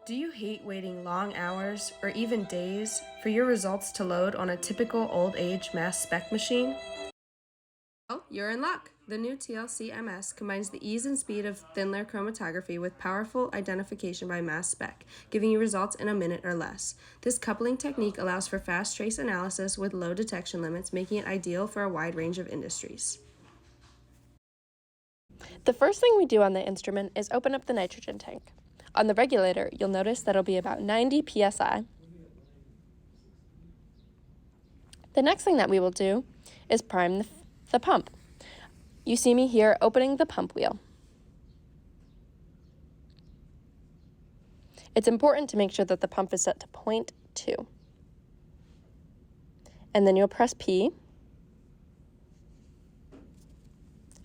Do you hate waiting long hours or even days for your results to load on a typical old age Mass Spec machine? Well, you're in luck. The new TLC-MS combines the ease and speed of thin layer chromatography with powerful identification by Mass Spec, giving you results in a minute or less. This coupling technique allows for fast trace analysis with low detection limits, making it ideal for a wide range of industries. The first thing we do on the instrument is open up the nitrogen tank. On the regulator, you'll notice that it'll be about 90 psi. The next thing that we will do is prime the pump. You see me here opening the pump wheel. It's important to make sure that the pump is set to 0.2. And then you'll press P,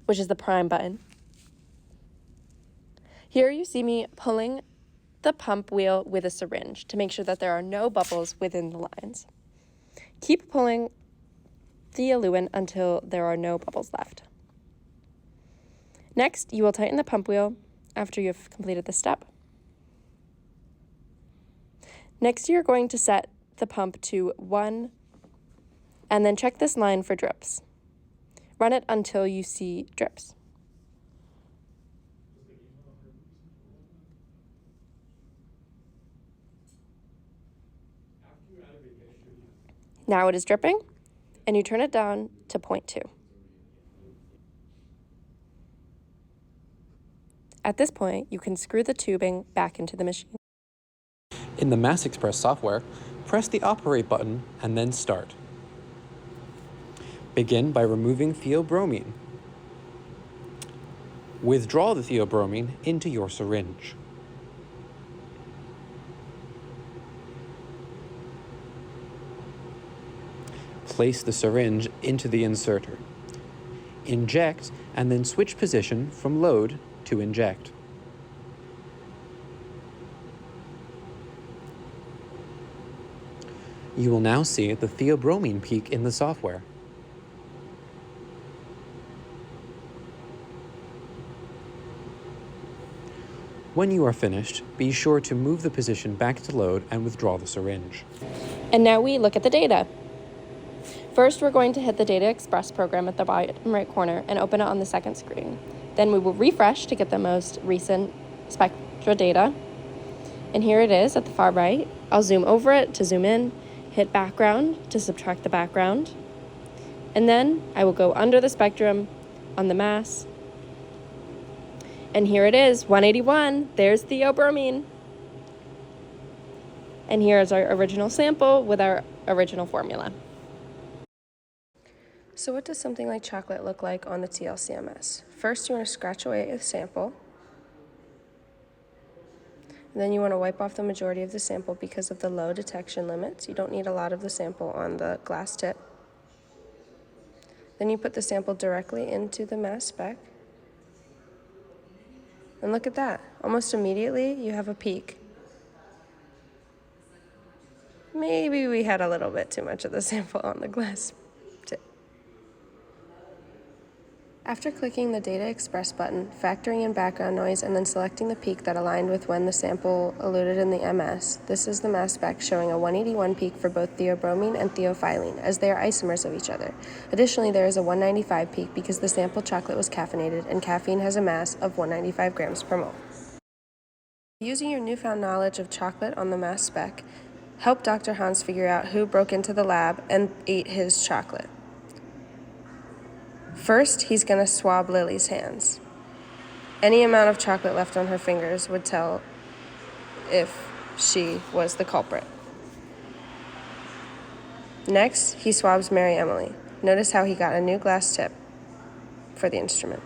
which is the prime button. Here you see me pulling the pump wheel with a syringe to make sure that there are no bubbles within the lines. Keep pulling the eluent until there are no bubbles left. Next, you will tighten the pump wheel after you've completed this step. Next, you're going to set the pump to 1 and then check this line for drips. Run it until you see drips. Now it is dripping, and you turn it down to 0.2. At this point, you can screw the tubing back into the machine. In the Mass Express software, press the Operate button and then Start. Begin by removing theobromine. Withdraw the theobromine into your syringe. Place the syringe into the inserter. Inject and then switch position from load to inject. You will now see the theobromine peak in the software. When you are finished, be sure to move the position back to load and withdraw the syringe. And now we look at the data. First, we're going to hit the Data Express program at the bottom right corner and open it on the second screen. Then we will refresh to get the most recent spectra data. And here it is at the far right. I'll zoom over it to zoom in, hit background to subtract the background. And then I will go under the spectrum on the mass. And here it is, 181. There's theobromine. And here is our original sample with our original formula. So what does something like chocolate look like on the TLC-MS? First, you want to scratch away a sample. And then you want to wipe off the majority of the sample because of the low detection limits. You don't need a lot of the sample on the glass tip. Then you put the sample directly into the Mass Spec. And look at that. Almost immediately, you have a peak. Maybe we had a little bit too much of the sample on the glass tip. After clicking the Data Express button, factoring in background noise, and then selecting the peak that aligned with when the sample eluted in the MS, this is the Mass Spec showing a 181 peak for both theobromine and theophylline, as they are isomers of each other. Additionally, there is a 195 peak because the sample chocolate was caffeinated, and caffeine has a mass of 195 grams per mole. Using your newfound knowledge of chocolate on the Mass Spec, help Dr. Hans figure out who broke into the lab and ate his chocolate. First, he's going to swab Lily's hands. Any amount of chocolate left on her fingers would tell if she was the culprit. Next, he swabs Mary Emily. Notice how he got a new glass tip for the instrument.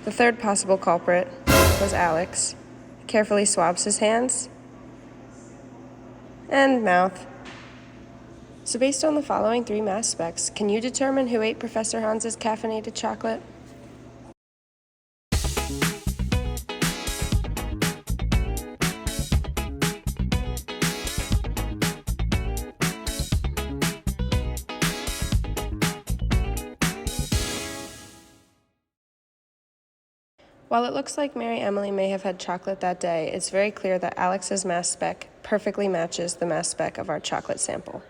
The third possible culprit was Alex. He carefully swabs his hands and mouth. So based on the following 3 Mass Specs, can you determine who ate Professor Hans's caffeinated chocolate? While it looks like Mary Emily may have had chocolate that day, it's very clear that Alex's mass spec perfectly matches the mass spec of our chocolate sample.